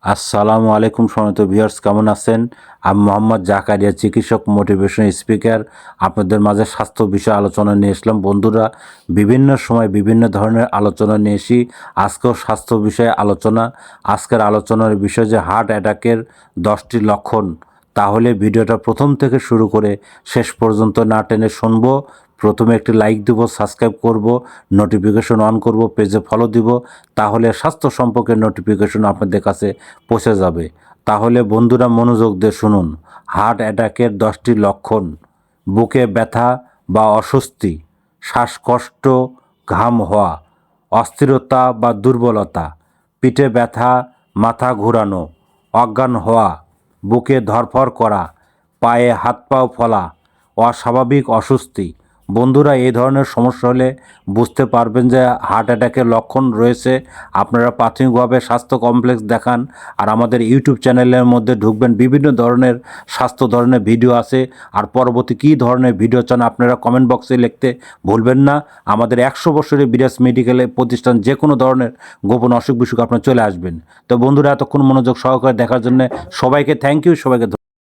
আসসালামু আলাইকুম সম্মানিত ভিউয়ার্স, কেমন আছেন? আমি মোহাম্মদ জাকারিয়া, চিকিৎসক, মোটিভেশন স্পিকার। আপনাদের মাঝে স্বাস্থ্য বিষয়ে আলোচনা নিয়ে আসলাম। বন্ধুরা, বিভিন্ন সময় বিভিন্ন ধরনের আলোচনা নিয়ে এসি। আজকেও স্বাস্থ্য বিষয়ে আলোচনা। আজকের আলোচনার বিষয় যে হার্ট অ্যাটাকের 10টি লক্ষণ। তাহলে ভিডিওটা প্রথম থেকে শুরু করে শেষ পর্যন্ত না টেনে শুনবো। প্রথমে একটি লাইক দিব, সাবস্ক্রাইব করব, নোটিফিকেশন অন করব, পেজে ফলো দিব। তাহলে স্বাস্থ্য সম্পর্কে নোটিফিকেশন আপনাদের কাছে পৌঁছে যাবে। তাহলে বন্ধুরা মনোযোগ দিয়ে শুনুন। হার্ট অ্যাটাকের 10টি লক্ষণ: বুকে ব্যথা বা অস্বস্তি, শ্বাসকষ্ট, ঘাম হওয়া, অস্থিরতা বা দুর্বলতা, পিঠে ব্যথা, মাথা ঘোরানো, অজ্ঞান হওয়া, বুকে ধড়ফড় করা, পায়ে হাত পাও ফোলা, অস্বাভাবিক অস্বস্তি। বন্ধুরা, এই ধরনের সমস্যা হলে বুঝতে পারবেন যে হার্ট অ্যাটাকের লক্ষণ রয়েছে। আপনারা প্রাথমিকভাবে স্বাস্থ্য কমপ্লেক্স দেখান। আর আমাদের ইউটিউব চ্যানেলের মধ্যে ঢুকবেন, বিভিন্ন ধরনের স্বাস্থ্য ধরনের ভিডিও আছে। আর পরবর্তী কী ধরনের ভিডিও চান আপনারা কমেন্ট বক্সে লিখতে ভুলবেন না। আমাদের 100 বছরের বিরাজ মেডিকেলে প্রতিষ্ঠান, যে কোনো ধরনের গোপন অসুখ বিসুখ আপনারা চলে আসবেন। তো বন্ধুরা, এতক্ষণ মনোযোগ সহকারে দেখার জন্য সবাইকে থ্যাংক ইউ, সবাইকে